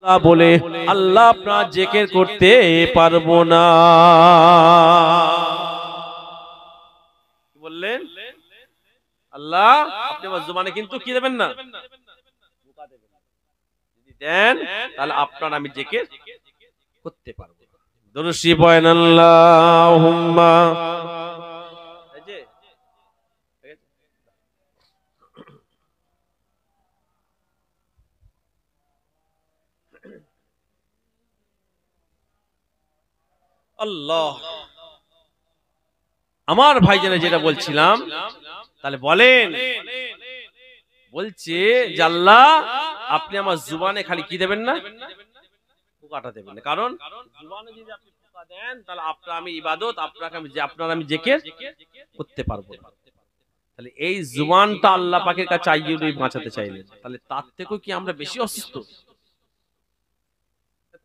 বলে আল্লাহ আপনার জিকির করতে পারবো না। বললেন আল্লাহ আপনি আমার জবানে কিন্তু কি দেবেন না, যদি দেন তাহলে আপনার আমি জিকির করতে পারবো। দরুদ শরীফ পড়েন আল্লাহুম্মা। আল্লাহ আমার ভাইজানে যেটা বলছিলাম, তাহলে বলেন বলছে যে আল্লাহ আপনি আমার জুবানে খালি কি দেবেন না, পোকাটা দেবেন না। কারণ জুবানে যদি আপনি পোকা দেন তাহলে আপনার আমি ইবাদত, আপনার আমি জিকির করতে পারবো না। তাহলে এই জুবানটা আল্লাহ পাকের কাছে চাইয়ে বাঁচাতে চাইলেন, তাহলে তার থেকেও কি আমরা বেশি অসুস্থ?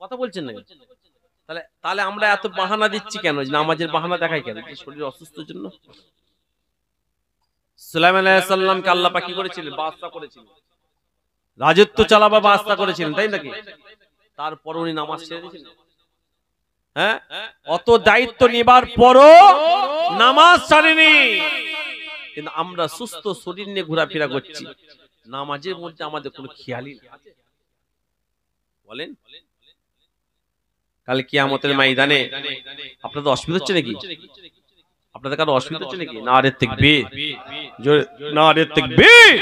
কথা বলছেন না? তাহলে আমরা এত বাহানা দিচ্ছি কেন? নামাজের বাহানা দেখাই কেন? শরীর অসুস্থের জন্য। সুলাইমান আলাইহিস সালামকে আল্লাহ পাক কি করেছিলেন? বাদশা করেছিলেন, রাজত্ব চালাবা বাদশা করেছিলেন, তাই নাকি? তারপর উনি নামাজ ছেড়ে দিয়েছিলেন। হ্যাঁ, অত দায়িত্ব নেবার পরও নামাজ ছাড়েনি। কিন্তু আমরা সুস্থ শরীর নিয়ে ঘোরাফেরা করছি, নামাজের মধ্যে আমাদের কোনো খেয়ালই নেই। বলেন কাল কিয়ামতের ময়দানে আপনাদের অসুবিধা হচ্ছে নাকি? আপনাদের কারো অসুবিধা হচ্ছে নাকি? নারে তাকবীর, নারে তাকবীর।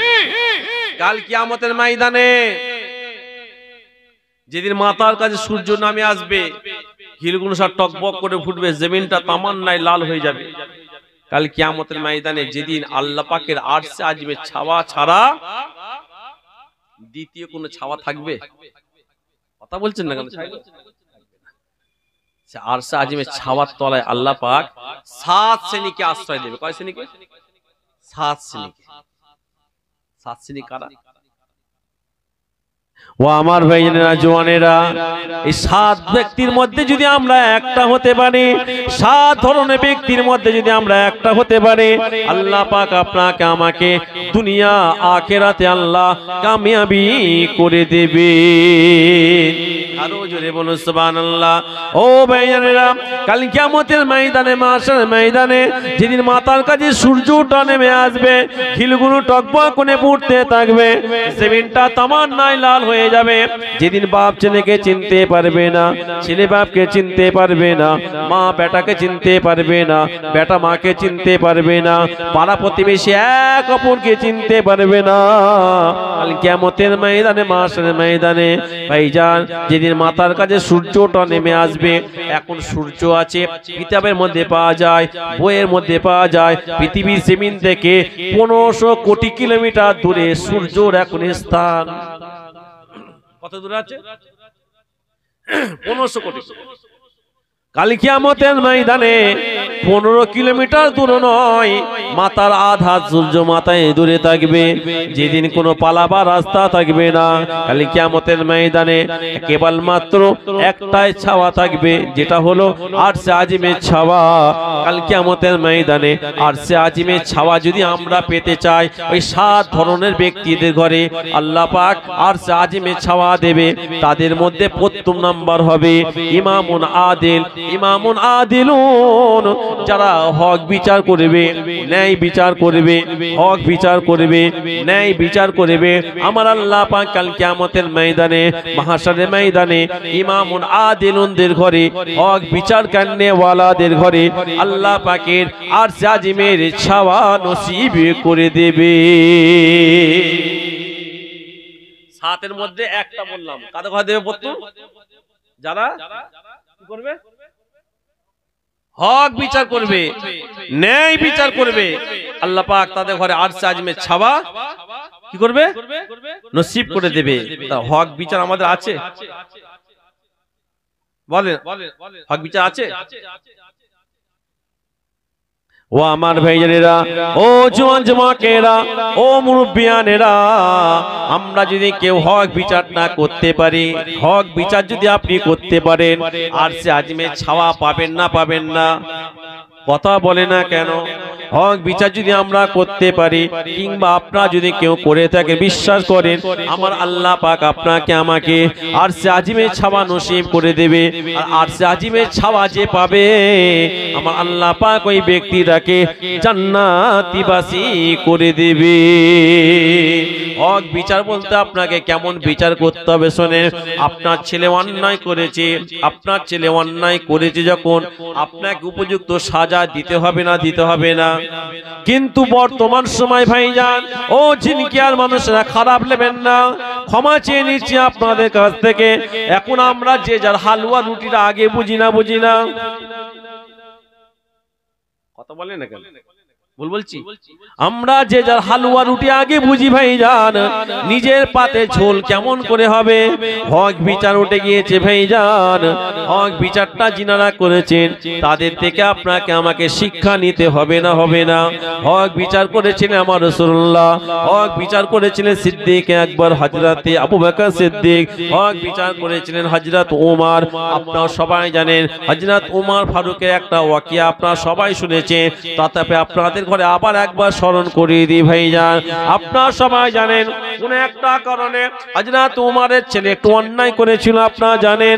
কাল কিয়ামতের ময়দানে যেদিন মাথার কাছে সূর্য নামে আসবে, হিলগুলো সব টকবক করে ফুটবে, জমিনটা তামান্নায় লাল হয়ে যাবে। কাল কিয়ামতের ময়দানে যেদিন আল্লাহ পাকের আরশে আজিমের ছাওয়া ছাড়া দ্বিতীয় কোনো ছাওয়া থাকবে? কথা বলছেন না কেন? আরশে আজিমের ছাওয়ার তলায় আল্লাহ পাক 7 শ্রেণীকে আশ্রয় দেবে। কয় শ্রেণীকে? 7 শ্রেণীকে। 7 শ্রেণী কারা? ও আমার ভাইয়েরা, জওয়ানেরা, এই 7 ব্যক্তির মধ্যে যদি আমরা একটা হতে পারি, 7 ধরনের ব্যক্তির মধ্যে যদি আমরা একটা হতে পারি, আল্লাহ পাক আপনাকে আমাকে দুনিয়া আখিরাতে আল্লাহ কামিয়াবি করে দেবে। আরো জোরে বলুন সুবহানাল্লাহ। ও ভাইয়েরা, কাল কিয়ামতের ময়দানে, মাশারের ময়দানে যেদিন মাথার কাছে সূর্যটা নেমে আসবে, খিলগুলো টকবক করে ফুটতে থাকবে, জমিনটা তামান্নায় লাল হয়ে যাবে। যেদিন বাপ ছেলেকে চিনতে পারবে না, ছেলে বাপকে চিনতে পারবে না, মা বেটাকে চিনতে পারবে না, বেটা মাকে চিনতে পারবে না, পাড়া প্রতিবেশী এক অপরকে চিনতে পারবে না। কাল কিয়ামতের ময়দানে, মাশারের ময়দানে ভাইজান, যেদিন মাথার কাছে সূর্যটা নেমে আসবে, এখন সূর্য আছে কিতাবের মধ্যে পাওয়া যায়, বইয়ের মধ্যে পাওয়া যায়, পৃথিবীর জমিন থেকে 1500 কোটি কিলোমিটার দূরে সূর্যর এখন স্থান। কত দূরে আছে? 1500 কোটি। কাল কিয়ামতের ময়দানে 15 কিলোমিটার দূর নয়, মাথার আধা সূর্য মাথায় দূরে থাকবে। যেদিন কোনো পালাবার রাস্তা থাকবে না, কাল কিয়ামতের ময়দানে কেবলমাত্র একটাই ছাওয়া থাকবে, যেটা হলো আরশে আজিমের ছাওয়া। কাল কিয়ামতের ময়দানে আরশে আজিমের ছাওয়া যদি আমরা পেতে চাই, ওই 7 ধরনের ব্যক্তিদের ঘরে আল্লাহ পাক আরশে আজিমের ছাওয়া দেবে। তাদের মধ্যে প্রথম নাম্বার হবে ইমামুন আদিল। ইমামুন আদিলুন, যারা হক বিচার করবে, ন্যায় বিচার করবে, হক বিচার করবে, ন্যায় বিচার করবে। আমার আল্লাহ পাক কাল কিয়ামতের ময়দানে, মাহশারের ময়দানে ইমামুন আদিলুনদের ঘরে, হক বিচার করনেওয়ালাদের ঘরে আল্লাহ পাকের আরশে আজিমের ছাওয়া নসিব করে দেবে। 7 মধ্যে একটা বললাম, কাদের ঘরে দেবে প্রথম? যারা কি করবে? হক বিচার করবে, ন্যায় বিচার করবে, আল্লাহ পাক তাদের ঘরে আরশে আজিমের ছাওয়া কি করবে? নসিব করে দেবে। তা হক বিচার আমাদের আছে? বলেন, হক বিচার আছে? ও আমার ভাইজানেরা, ও জওয়ান জমাকেরা, ও মুরব্বিয়ানেরা, আমরা যদি কেউ হক বিচার না করতে পারি, হক বিচার যদি আপনি করতে পারেন, আরশে আজিমের ছাওয়া পাবেন না? পাবেন না? কথা বলে না কেন? হক বিচার যদি আমরা করতে পারি, কিংবা আপনারা যদি কেউ করে থাকে, বিশ্বাস করেন আমার আল্লাহ পাক আপনাকে আমাকে আরশে আজিমের ছাওয়া নসিব করে দেবে। আর আরশে আজিমের ছাওয়া যে পাবে, আমার আল্লাহ পাক ওই ব্যক্তিটাকে জান্নাতিবাসী করে দেবে। হক বিচার বলতে আপনাকে কেমন বিচার করতে হবে শোনেন। আপনার ছেলে অন্যায় করেছে, আপনার ছেলে অন্যায় করেছে যখন, আপনাকে উপযুক্ত সাজা দিতে হবে না, দিতে হবে না। কিন্তু বর্তমান সময় ভাইজান ও জিনকিয়ার মানুষরা, খারাপ নেবেন না, ক্ষমা চেয়ে নিচ্ছি আপনাদের কাছ থেকে। এখন আমরা যে যার হালুয়া রুটিটা আগে বুঝি না, বুঝি না, কথা বলে না কেন? বলছি আমরা যে যার হালুয়া রুটি আগে বুঝি ভাইজান, নিজের পাতে ঝোল কেমন করে হবে। হক বিচার উঠে গিয়েছে ভাইজান, হক বিচারটা যিনারা করেছেন তাদের থেকে আপনাকে আমাকে শিক্ষা নিতে হবে না, হবে না। হক বিচার করেছিলেন আমার রাসূলুল্লাহ, হক বিচার করেছিলেন সিদ্দিক আকবর হযরতে আবু বকর সিদ্দিক, হক বিচার করেছিলেন হযরত ওমর। আপনারা সবাই জানেন হযরত ওমর ফারুকের একটা ওয়াকিয়া আপনারা সবাই শুনেছেন, তথাপি আপনাদের ঘরে আবার একবার স্মরণ করিয়ে দিই ভাইজান। আপনারা সবাই জানেন কোন একটা কারণে হযরত ওমরের ছেলে একটু অন্যায় করেছিল, আপনারা জানেন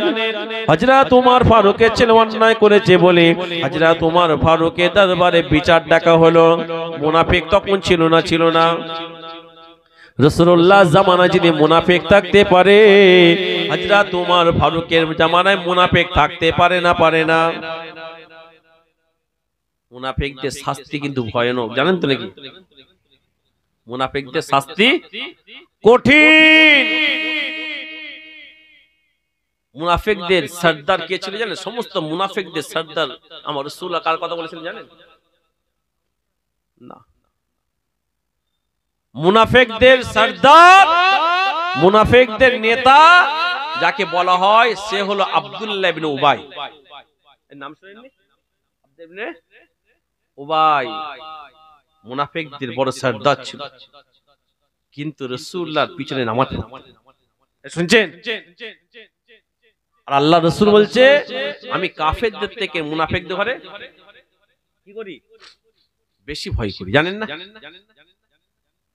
হযরত ওমর ফারুকের ছেলে অন্যায় করেছে বলে হযরত ওমর ফারুকের দরবারে বিচার ডাকা হলো। মুনাফিক তখন ছিল না, ছিল না। রাসূলুল্লাহ জামানায় যদি মুনাফিক থাকতে পারে, হযরত ওমর ফারুকের জামানায় মুনাফিক থাকতে পারে না, পারে না। মুনাফিকদের শাস্তি কিন্তু ভয়ানক, জানেন তো নাকি? মুনাফিকদের শাস্তি কঠিন। মুনাফিকদের সরদার কে ছিল জানেন? সমস্ত মুনাফিকদের সরদার আমার রাসূলুল্লাহ কার কথা বলেছেন জানেন? না, মুনাফিকদের সরদার, মুনাফিকদের নেতা যাকে বলা হয় সে হলো আব্দুল্লাহ ইবনে উবাই। এর নাম শুনেননি? আব্দুল্লাহ ইবনে উবাই মুনাফিকদের বড় সরদার ছিল, কিন্তু রাসূলুল্লাহর পিছনে নামাজ পড়তেন। শুনছেন? আর আল্লাহ রাসূল বলছে আমি কাফেরদের থেকে মুনাফিকদের ঘরে কি করি? বেশি ভয় করি, জানেন না?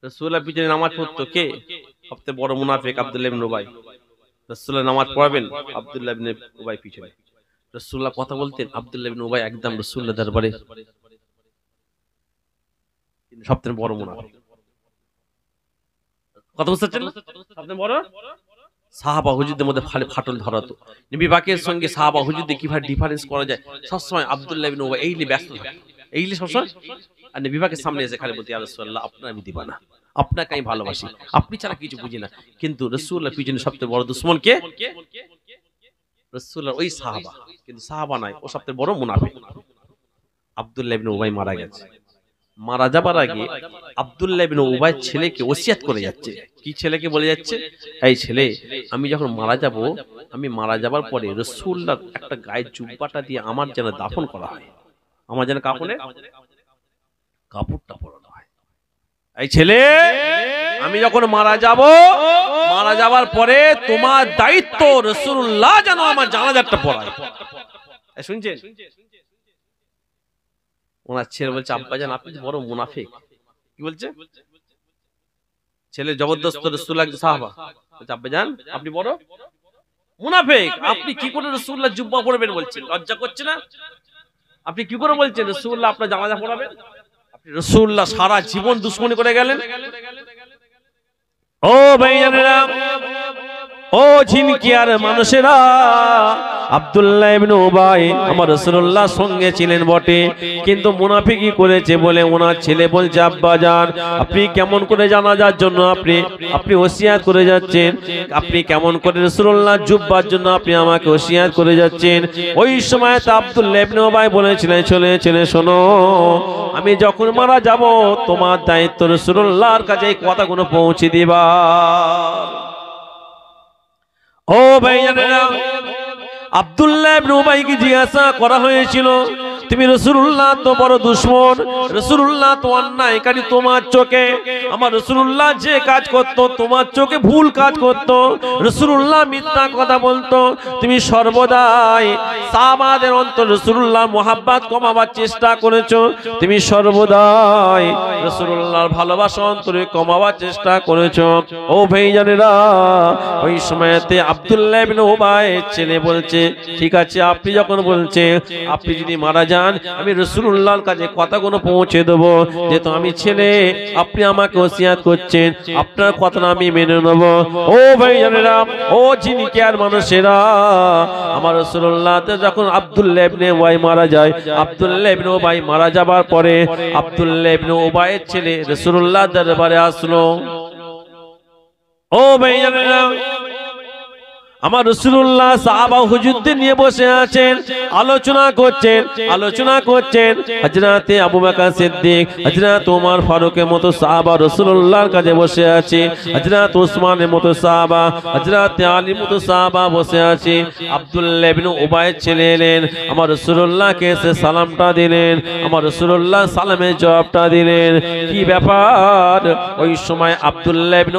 রাসূলুল্লাহর পিছনে নামাজ পড়তো কে? সবচেয়ে বড় মুনাফিক আব্দুল্লাহ ইবনে উবাই। রাসূলুল্লাহ নামাজ পড়াবেন, আব্দুল্লাহ ইবনে উবাই পিছনে। রাসূলুল্লাহ কথা বলতেন, আব্দুল্লাহ ইবনে উবাই একদম রাসূলুল্লাহ দরবারে সবচেয়ে বড় মুনাফিক। কথা বুঝতে পারছেন? সবচেয়ে বড় সাহাবা হুজুরদের মধ্যে ফাটল ধরাতো। নবী পাকের সঙ্গে সাহাবা হুজুরদের কিভাবে ডিফারেন্স করা যায়, সবসময় আব্দুল্লাহ ইবনে উবাই এইলি ব্যস্ত থাকে, এইলি সবসময়। আর নবী পাকের সামনে এসে খালি বলতে, ইয়া রাসূলুল্লাহ আপনার আমি দিবা না, আপনাকে আমি ভালোবাসি, আপনি ছাড়া কিছু বুঝি না। কিন্তু রাসূলুল্লাহ পিছনে সবচেয়ে বড় দুশমন কে? রাসূলুল্লাহ ওই সাহাবা, কিন্তু সাহাবা নাই, ও সবচেয়ে বড় মুনাফিক। আব্দুল্লাহ ইবনে উবাই মারা গেছে। মারা যাবার আগে আব্দুল্লাহ ইবনে উবাই ছেলেকে ওসিয়াত করে যাচ্ছে। কি ছেলেকে বলে যাচ্ছে? এই ছেলে, আমি যখন মারা যাব, আমি মারা যাবার পরে রাসূলুল্লাহর একটা গায়ের জুব্বাটা দিয়ে আমার যেন দাফন করা হয়, আমার যেন কাফনে কাপড়টা পরানো হয়। এই ছেলে, আমি যখন মারা যাব, মারা যাবার পরে তোমার দায়িত্ব রাসূলুল্লাহ যেন আমার জানাজাটা পড়ায়। শুনছেন? ওনার ছেলে বলছে, আব্বাজান আপনি বড় মুনাফিক। কি বলছে? ছেলে জবরদস্ত রাসূলুল্লাহ সাহাবা বলছে, আব্বাজান আপনি বড় মুনাফিক, আপনি কি করে রাসূলুল্লাহ জুব্বা পরবেন বলছেন? লজ্জা করছে না? আপনি কি করে বলছেন রাসূলুল্লাহ আপনার জানাজা পড়াবেন? আপনি রাসূলুল্লাহ সারা জীবন দুশমনি করে গেলেন। ও ভাইজানেরা, ও জিনকিয়ার মানুষেরা, আব্দুল্লাহ ইবনে উবাই আমার রাসূলুল্লাহর সঙ্গে ছিলেন বটে, কিন্তু মুনাফিকি করেছে বলে ওনার ছেলে বলছে, আব্বাজান আপনি কেমন করে জানাজার জন্য আপনি ওসিয়াত করে যাচ্ছেন, আপনি কেমন করে রাসূলুল্লাহ জুব্বার জন্য আপনি আমাকে ওসিয়াত করে যাচ্ছেন। ওই সময় তো আব্দুল্লাহ ইবনে উবাই বলেছিলেন, ছেলে শোনো, আমি যখন মারা যাব তোমার দায়িত্ব রাসূলুল্লাহর কাছে এই কথাগুলো পৌঁছে দিবা। ও ভাইজানেরা, আব্দুল্লাহ ইবনে উবাইকে জিজ্ঞাসা করা হয়েছিল, তুমি রাসূলুল্লাহ তো বড় দুশমন, রাসূলুল্লাহ তো অন্যায়কারী তোমার চোখে। আমার রাসূলুল্লাহ যে কাজ করত তোমার চোখে ভুল কাজ করত, রাসূলুল্লাহ মিথ্যা কথা বলতো। তুমি সর্বদাই সাহাবাদের অন্তর রাসূলুল্লাহ মুহাব্বত কমাবার চেষ্টা করেছো, তুমি সর্বদাই রাসূলুল্লাহর ভালোবাসা অন্তরে কমাবার চেষ্টা করেছো। ও ভাইজানেরা, ওই সময়তে আব্দুল্লাহ ইবনে উবাইয়ের ছেলে বলছে, ঠিক আছে আপনি যখন বলছেন আপনি যদি মারা যান আমি রাসূলুল্লাহর কাছে কথাগুলো পৌঁছে দেবো, যেহেতু আমি ছেলে আপনি আমাকে ওসিয়াত করছেন, আপনার কথা আমি মেনে নেব। ও ভাইজানেরা, ও যিনি কেয়ার মানুষেরা, আমার রাসূলুল্লাহ যখন আব্দুল্লাহ ইবনে উবাই মারা যায়, আব্দুল্লাহ ইবনে উবাই মারা যাবার পরে আব্দুল্লাহ ইবনে উবাইয়ের ছেলে রাসূলুল্লাহ দরবারে আসলো। ও ভাইজানেরা, আমার রাসূলুল্লাহ সাহাবা হুজুরদের নিয়ে বসে আছেন, আলোচনা করছেন। হযরতে আবু বকর সিদ্দিক, হযরত ওমর ফারুকের মতো সাহাবা রাসূলুল্লাহর কাছে বসে আছে, হযরত ওসমানের মতো সাহাবা, হযরতে আলীর মতো সাহাবা বসে আছে। আব্দুল্লাহ ইবনে উবাইয়ের ছেলে এলেন, আমার রাসূলুল্লাহকে এসে সালামটা দিলেন, আমার রাসূলুল্লাহ সালামের জবাবটা দিলেন। কি ব্যাপার? ওই সময় আব্দুল্লাহ ইবনে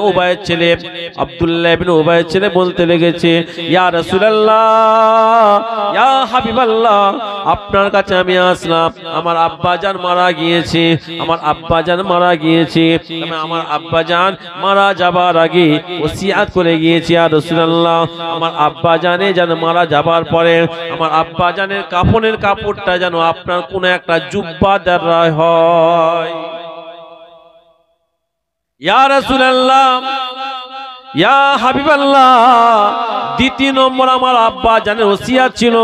উবাইয়ের ছেলে বলতে লেগেছে, ইয়া রাসূলুল্লাহ, ইয়া হাবিবাল্লাহ, আপনার কাছে আমি আসলাম, আমার আব্বাজান মারা গিয়েছে, আমার আব্বাজান মারা যাবার আগে ওসিয়াত করে গিয়েছে, ইয়া রাসূলুল্লাহ, আমার আব্বাজানে যেন মারা যাবার পরে আমার আব্বাজানের কাফনের কাপড়টা যেন আপনার কোন একটা জুব্বা দেওয়া হয়। ইয়া রাসূলুল্লাহ, ইয়া হাবিবাল্লাহ, দ্বিতীয় নম্বর আমার আব্বা জানের ওসিয়াত ছিল,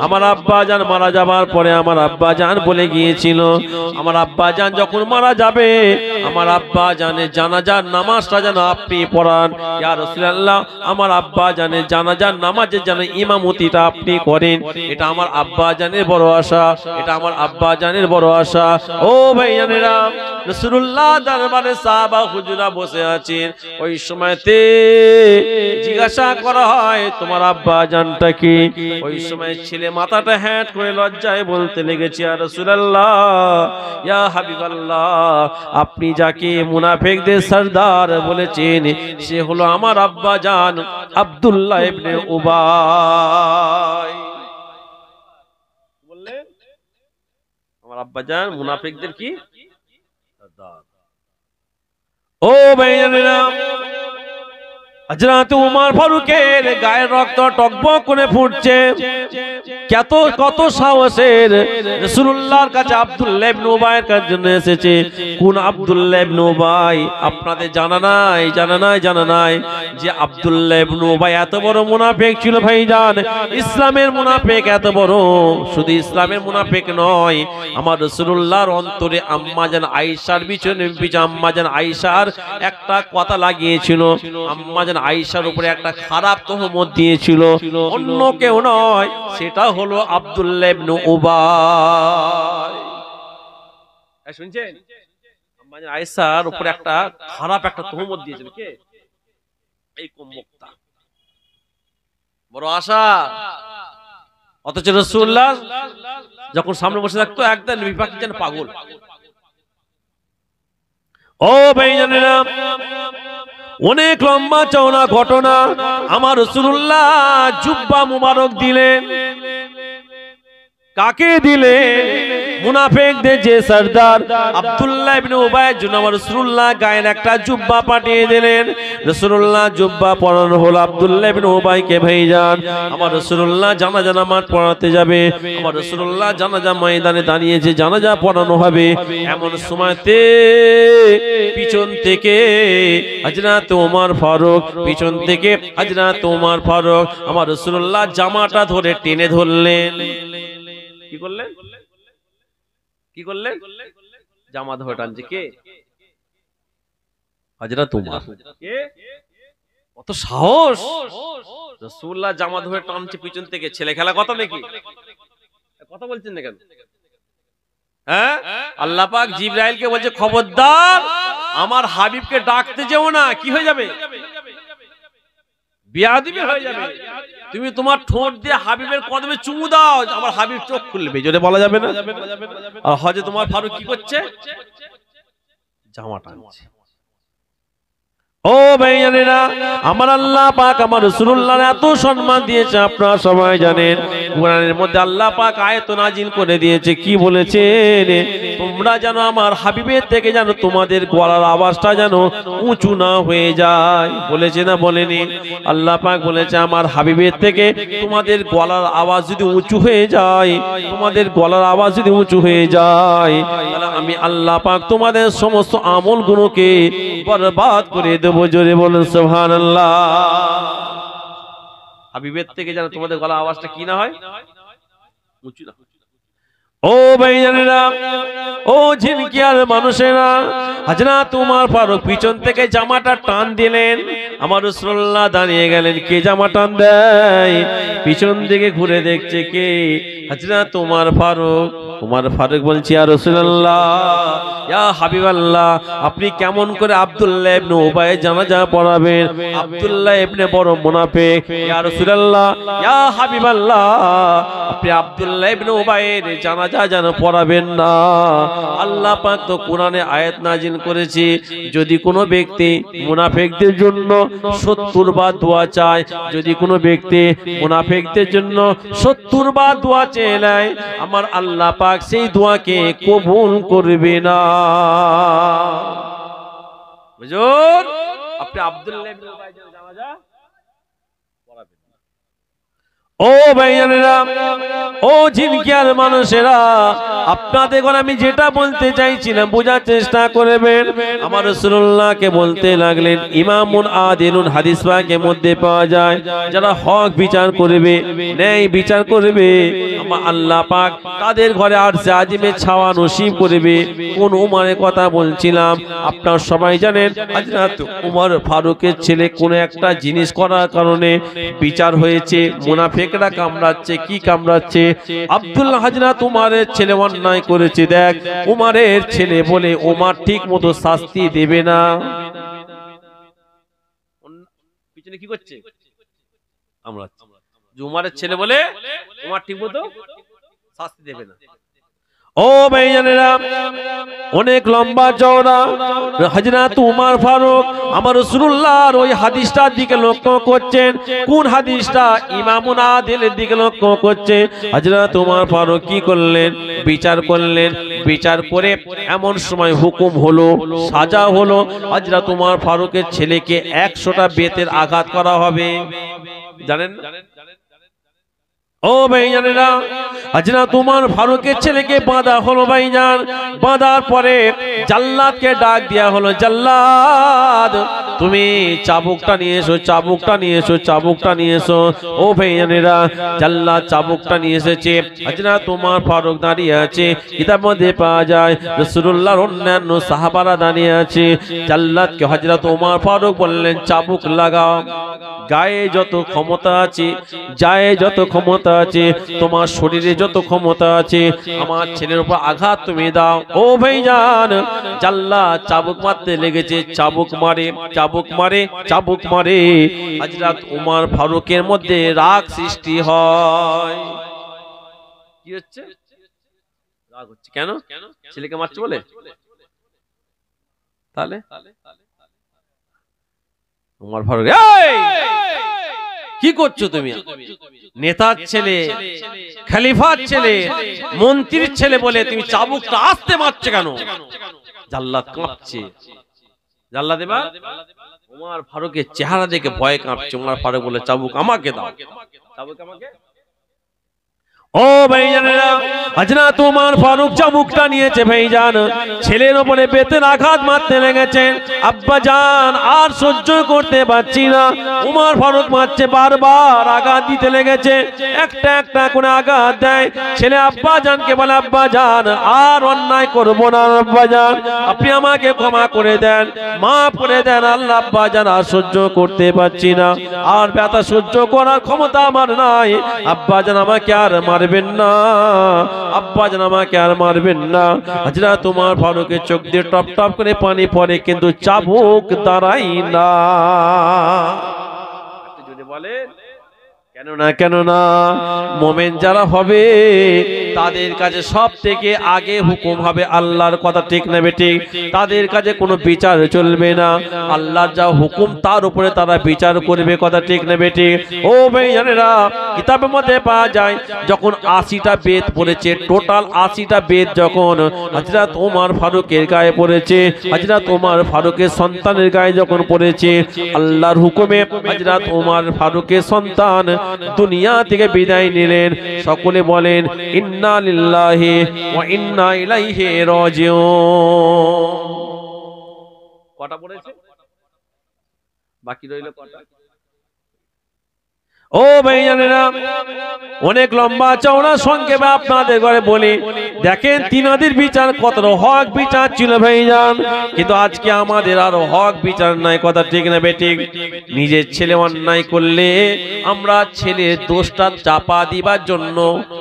আমার আব্বা জান মারা যাবার পরে আমার আব্বা জান বলে গিয়েছিল, আমার আব্বা জান যখন মারা যাবে আমার আব্বা জানের জানাজার নামাজটা যেন আপনি পড়ান। ইয়া রাসূলুল্লাহ, আমার আব্বা জানের জানাজার নামাজের যেন ইমামতিটা আপনি করেন, এটা আমার আব্বা জানের বড় আশা, ও ভাইজানেরা, রাসূলুল্লাহ দরবারে সাহাবা হুজুরা বসে আছেন। ওই সময়তে জিজ্ঞাসা করা হয়, তোমার আব্বা জানটা কি? ওই সময় ছেলে মাথাটা হ্যাট করে লজ্জায় বলতে লেগেছে, ইয়া রাসূলুল্লাহ, ইয়া হাবিবাল্লাহ, আপনি যাকে মুনাফিকদের সরদার বলেছেন সে হলো আমার আব্বা জান আব্দুল্লাহ ইবনে উবাই। বললেন আমার আব্বা জান মুনাফিকদের কি সরদার। ও ভাইজানেরা, হযরত ওমর ফারুকের গায়ের রক্ত টকবক করে ফুটছে। কত সাহসের রাসূলুল্লাহর কাছে আব্দুল্লাহ ইবনে উবাইয়ের কাছে এসেছে। কোন আব্দুল্লাহ ইবনে উবাই? আপনাদের জানা নাই যে আব্দুল্লাহ ইবনে উবাই এত বড় মুনাফিক ছিল ভাইজান। ইসলামের মুনাফিক এত বড়, শুধু ইসলামের মুনাফিক নয়, আমার রাসূলুল্লাহর অন্তরে আম্মাজান আয়েশার পিছনে আম্মাজান আয়েশার একটা কথা লাগিয়েছিল, আম্মাজান আয়েশার উপরে একটা খারাপ তহমত দিয়েছিল, অন্য কেউ নয়, সেটা হলো আব্দুল্লাহ ইবনে উবাই। শুনছেন? আম্মাজান আয়েশার উপরে একটা খারাপ তহমত দিয়েছিল। কে? এই কম্মুক্তা, বড় আশা। অথচ রাসূলুল্লাহ যখন সামনে বসে থাকতো একদম নবী পাক যেন পাগল। ও ভাইজানেরা, অনেক লম্বা চওড়া ঘটনা। আমার রাসূলুল্লাহ জুব্বা মুবারক দিলেন। কাকে দিলেন? মুনাফিকদের যে সরদার আব্দুল্লাহ ইবনে উবাইয়ের জন্য আমার রাসূলুল্লাহ গায়ের একটা জুব্বা পাঠিয়ে দিলেন। রাসূলুল্লাহ জুব্বা পরানো হলো আব্দুল্লাহ ইবনে উবাইকে। ভাইজান, আমার রাসূলুল্লাহ জানাজা নামাজ পড়াতে যাবে, আমার রাসূলুল্লাহ জানাজা ময়দানে দাঁড়িয়েছে, জানাজা পড়ানো হবে। এমন সময়তে পিছন থেকে হযরত ওমর ফারুক, আমার রাসূলুল্লাহ জামাটা ধরে টেনে ধরলেন। কি করলেন? জামা ধরে টানছে। কে? হযরত ওমর। কে? কত সাহস! রাসূলুল্লাহ জামা ধরে টানছে পিছন থেকে। ছেলে খেলা কথা নাকি? কথা বলছেন না কেন? হ্যাঁ, আল্লাহ পাক জিবরাইলকে বলছে, খবরদার আমার হাবিবকে ডাকতে যেও না। কি হয়ে যাবে? বেয়াদবি হয়ে যাবে। তুমি তোমার ঠোঁট দিয়ে হাবিবের কদমে চুমু দাও, আমার হাবিব চোখ খুলবে, জোরে বলা যাবে না। আর হজে তোমার ফারুক কি করছে? জামা টানছে। ও ভাইয়ানেরা, আমার আল্লাহ পাক আমার রাসূলুল্লাহর এত সম্মান দিয়েছে, আপনারা সবাই জানেন। কোরআনের মধ্যে আল্লাহ পাক আয়াত নাজিল করে দিয়েছে, কি বলেছেন? তোমরা জানো আমার হাবিবের থেকে জানো তোমাদের গলার আওয়াজটা যেন উঁচু না হয়ে যায়। বলেছে না বলেনি? আল্লাহ পাক বলেছে আমার হাবিবের থেকে তোমাদের গলার আওয়াজ যদি উঁচু হয়ে যায়, তোমাদের গলার আওয়াজ যদি উঁচু হয়ে যায়, তাহলে আমি আল্লাহ পাক তোমাদের সমস্ত আমলগুলোকে বরবাদ করে দেব। জোরে বলুন সুবহানাল্লাহ। হাবিবের থেকে যেন তোমাদের গলার আওয়াজটা কি না হয়, উঁচু না। ও ভাইজানেরা, ও ঝিনকিয়ার মানুষেরা, হযরত ওমর ফারুক পিছন থেকে জামাটা টান দিলেন, আমার রাসূলুল্লাহ দাঁড়িয়ে গেলেন। কে জামা টান দেয়? পিছন দিকে ঘুরে দেখছে কে? হযরত ওমর ফারুক। ওমর ফারুক বলছে, ইয়া রাসূলুল্লাহ, ইয়া হাবিবাল্লাহ, আপনি কেমন করে আব্দুল্লাহ ইবনে উবাই জানাজা পড়াবেন? আব্দুল্লাহ ইবনে বড় মুনাফিক। ইয়া রাসূলুল্লাহ, ইয়া হাবিবাল্লাহ, আপনি আব্দুল্লাহ ইবনে উবাইয়ের জানাজা যেন পড়াবেন না। আল্লাহ পাক তো কোরআনে আয়াত নাজিল করেছে, যদি কোনো ব্যক্তি মুনাফিকদের জন্য 70 বার দোয়া চায়, যদি কোনো ব্যক্তি মুনাফিকদের জন্য 70 বার দোয়া চেয়ে নেয়, আমার আল্লাহ পাক সেই দোয়াকে কবুল করবে না। বুঝুন, আপনি আব্দুল্লাহ ইবনে উবাই জানাজা পড়াবেন। ও ভাইয়ানেরা, ও জিনকিয়ার মানুষেরা, আপনাদের আমি যেটা বলতে চাইছিলাম বোঝার চেষ্টা করবেন। আমার রাসূলুল্লাহকে বলতে লাগলেন, ইমামুন আদিলুন হাদিস পাকের মধ্যে পাওয়া যায়, যারা হক বিচার করবে, ন্যায় বিচার করবে, আমার আল্লাহ পাক তাদের ঘরে আরশে আজিমে ছাওয়া নসিব করবে। কোন উমরের কথা বলছিলাম? আপনারা সবাই জানেন, হযরত ওমর ফারুকের ছেলে কোন একটা জিনিস করার কারণে বিচার হয়েছে, মুনাফিকরা কামড়াচ্ছে। কি কামড়াচ্ছে? আব্দুল্লাহ হযরত ওমরের ছেলে অন্যায় করেছে, দেখ ওমরের ছেলে বলে ওমর ঠিক মতো শাস্তি দেবে না। পিছনে কি করছে? আমরা ওমরের ছেলে বলে ওমর ঠিক মতো শাস্তি দেবে না। ও ভাইজানেরা, অনেক লম্বা চওড়া হযরত ওমর ফারুক আমার রাসূলুল্লাহর ওই হাদিসটার দিকে লক্ষ্য করছেন। কোন হাদিসটা? ইমামুন আদিলের দিকে লক্ষ্য করছে। হযরত ওমর ফারুক কি করলেন? বিচার করলেন। বিচার করে এমন সময় হুকুম হলো, সাজা হলো, হযরত ওমর ফারুকের ছেলেকে 100টা বেতের আঘাত করা হবে। জানেন? ও ভাইজানেরা, হযরত ওমর ফারুকের ছেলেকে বাঁধা হলো ভাইজান। বাঁধার পরে জাল্লাদকে ডাক দেয়া হলো, জাল্লাদ তুমি চাবুকটা নিয়ে এসো, চাবুকটা নিয়ে এসো, চাবুকটা নিয়ে এসো। ও ভাইজানেরা, জাল্লাদ চাবুকটা নিয়ে এসেছে। হযরত ওমর ফারুক দাঁড়িয়ে আছে। কিতাবের মধ্যে পাওয়া যায় রাসূলুল্লাহর অন্যান্য সাহাবারা দাঁড়িয়ে আছে। জাল্লাদকে হযরত ওমর ফারুক বললেন, চাবুক লাগাও। গায়ে যত ক্ষমতা আছে, গায়ে যত ক্ষমতা আছে, তোমার শরীরে যত ক্ষমতা আছে, আমার ছেলের উপর আঘাত তুমি দাও। ও ভাইজান, জাল্লাদ চাবুক মারতে লেগেছে। চাবুক মারে, চাবুক মারে, চাবুক মারে। হযরত ওমর ফারুকের মধ্যে রাগ সৃষ্টি হয়। কি হচ্ছে? রাগ হচ্ছে কেন? ছেলেকে মারছে বলে? তাহলে ওমর ফারুক, এই কি করছো তুমি? নেতার ছেলে, খলিফার ছেলে, মন্ত্রীর ছেলে বলে তুমি চাবুকটা আস্তে মারছো কেন? জাল্লাদ কাঁপছে। জাল্লাদ এবার ওমর ফারুকের চেহারা দেখে ভয় কাঁপছে। ওমর ফারুক বলে, চাবুক আমাকে দাও, চাবুক আমাকে। ও ভাইজানেরা, হযরত ওমর ফারুক চাবুকটা নিয়েছে ভাইজান, ছেলের উপরে বেতের আঘাত মারতে লেগেছেন। আব্বা জান আর সহ্য করতে পারছি না। ওমর ফারুক মারছে, বারবার আঘাত দিতে লেগেছে। একটা একটা করে আঘাত দেয়। ছেলে আব্বা জানকে বলে, আব্বা জান আর অন্যায় করব না, আব্বা জান আপনি আমাকে ক্ষমা করে দেন, মাফ করে দেন। আল্লাহ আব্বা জান আর সহ্য করতে পারছি না, আর ব্যথা সহ্য করার ক্ষমতা আমার নাই। আব্বা জান আমাকে আর মারবেন না, আব্বা জান আমাকে আর মারবেন না। হযরত ওমর ফারুকের চোখ দিয়ে টপ টপ করে পানি পড়ে, কিন্তু চাবুক দাঁড়াই না। বলে কেননা মোমেন যারা হবে তাদের কাছে সব থেকে আগে হুকুম হবে আল্লাহর, কথা ঠিক না বেঠিক? তাদের কাছে কোনো বিচার চলবে না, আল্লাহর যা হুকুম তার উপরে তারা বিচার করবে, কথা ঠিক না বেঠিক? ও ভাইজানেরা, কিতাবের মধ্যে পাওয়া যায় যখন 80টা বেদ পড়েছে, টোটাল 80টা বেদ যখন হযরত ওমর ফারুকের গায়ে পড়েছে, হযরত ওমর ফারুকের সন্তানের গায়ে যখন পড়েছে, আল্লাহর হুকুমে হযরত ওমর ফারুকের সন্তান দুনিয়া থেকে বিদায় নিলেন। সকলে বলেন ইন্না লিল্লাহি ওয়া ইন্না ইলাইহি রাজিউন। কটা পড়েছে? বাকি রইল কটা? ও ভাইজানেরা, অনেক লম্বা চওড়া সংক্ষেপে আপনাদের ঘরে বলি, দেখেন তিনাদের বিচার কতটা হক বিচার ছিল ভাইজান, কিন্তু আজকে আমাদের আরো হক বিচার নাই, কথা ঠিক না বেঠিক? নিজের ছেলে অন্যায় করলে আমরা ছেলের দোষটা চাপা দিবার জন্য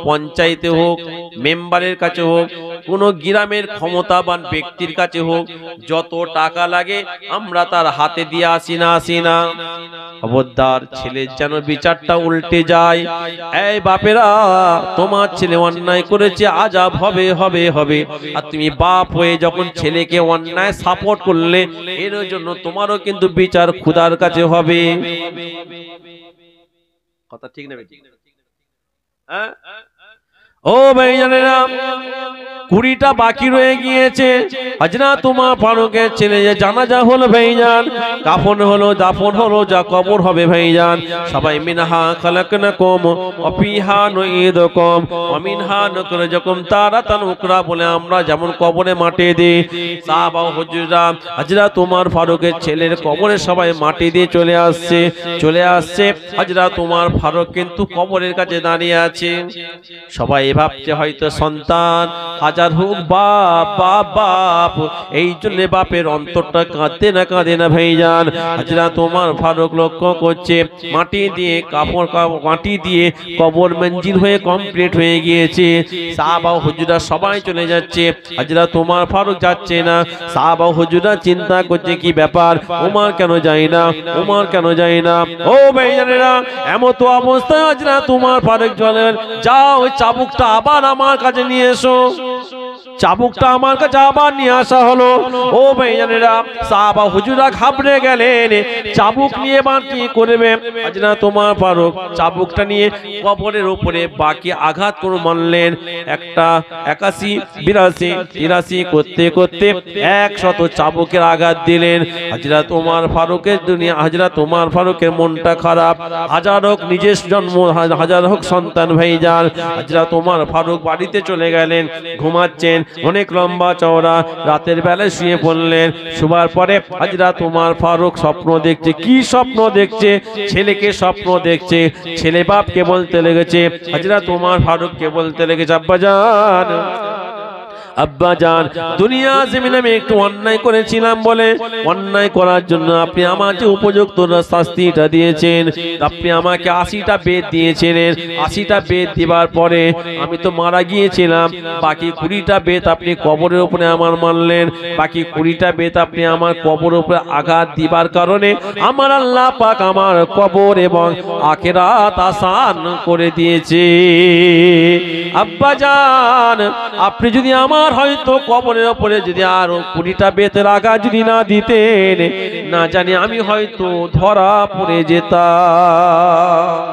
পঞ্চায়েতে হোক, মেম্বারের কাছে হোক, কোন গ্রামের ক্ষমতাবান ব্যক্তির কাছে হোক, যত টাকা লাগে আমরা তার হাতে দিয়ে আসি না। খবরদার ছেলের যেন বিচারটা উল্টে যায়। এই বাপেরা, তোমার ছেলে অন্যায় করেছে, আযাব হবে, আর তুমি বাপ হয়ে যখন ছেলেকে অন্যায় সাপোর্ট করলে, এর জন্য তোমারও কিন্তু বিচার খোদার কাছে হবে, কথা ঠিক না বেঠিক? হ্যাঁ? ও ভাইজানেরা, 20টা বাকি রয়ে গিয়েছে। হযরত ওমর ফারুকের ছেলে যে জানাজা হলো ভাইজান, কাফন হলো, দাফন হলো, যা কবর হবে ভাইজান, সবাই মিনহা খালাকনাকুম ওয়া ফিহা নুঈদুকুম ওয়া মিনহা নুখরিজুকুম তারাতান উখরা বলে আমরা যেমন কবরে মাটি দিই, সাহাবা ও হুজুরা হযরত ওমর ফারুকের ছেলের কবরে সবাই মাটি দিয়ে চলে আসছে। হযরত ওমর ফারুক কিন্তু কবরের কাছে দাঁড়িয়ে আছে। সবাই ভাবছে হয়তো সন্তান, হাজার হোক বাপ, এই জন্য বাপের অন্তরটা কাঁদে না ভাইজান। হযরত ওমর ফারুক লক্ষ্য করছে মাটি দিয়ে কবর মঞ্জিল হয়ে কমপ্লিট হয়ে গিয়েছে। সাহাবা ও হুজুরা সবাই চলে যাচ্ছে, হযরত ওমর ফারুক যাচ্ছে না। সাহাবা ও হুজুরা চিন্তা করছে কি ব্যাপার, ওমর কেন যায় না? ও ভাইজানেরা, এমত অবস্থায় হযরত ওমর ফারুক বলেন, যাও চাবুকটা আবার আমার কাছে নিয়ে এসো। চাবুকটা আমার কাছে আবার নিয়ে আসা হলো। ও ভাইজানেরা, সাহাবা হুজুরা ঘাবড়ে গেলেন, চাবুক নিয়ে এবার কি করবে? হযরত ওমর ফারুক চাবুকটা নিয়ে কবরের উপরে বাকি আঘাত করে মারলেন। একটা 81, 82, 83 করতে 100 চাবুকের আঘাত দিলেন। হযরত ওমর ফারুকের মনটা খারাপ। হাজার হোক নিজের জন্ম, হাজার হোক সন্তান ভাইজান, হযরত ওমর ফারুক বাড়িতে চলে গেলেন, ঘুমাচ্ছেন। অনেক লম্বা চওড়া রাতের বেলায় শুয়ে পড়লেন। শোবার পরে হযরত ওমর ফারুক স্বপ্ন দেখছে। কি স্বপ্ন দেখছে? ছেলেকে স্বপ্ন দেখছে। ছেলে বাপকে বলতে লেগেছে, হযরত ওমর ফারুককে বলতে লেগেছে, আব্বাজান, দুনিয়া জমিনে আমি একটু অন্যায় করেছিলাম বলে অন্যায় করার জন্য আপনি আমাকে উপযুক্ত শাস্তিটা দিয়েছেন। আপনি আমাকে 80টা বেদ দিয়েছিলেন। 80টা বেদ দিবার পরে আমি তো মারা গিয়েছিলাম। বাকি 20টা বেদ আপনি কবরের উপরে আমার মানলেন। বাকি 20টা বেদ আপনি আমার কবরের উপরে আঘাত দিবার কারণে আমার আল্লাহ পাক আমার কবর এবং আখিরাত আসান করে দিয়েছে। আব্বাজান, আপনি যদি আমার হয়তো কবরের উপরে যদি আরো 20টা বেতের আঘাত যদি না দিতেন, না জানি আমি হয়তো ধরা পড়ে যেতাম।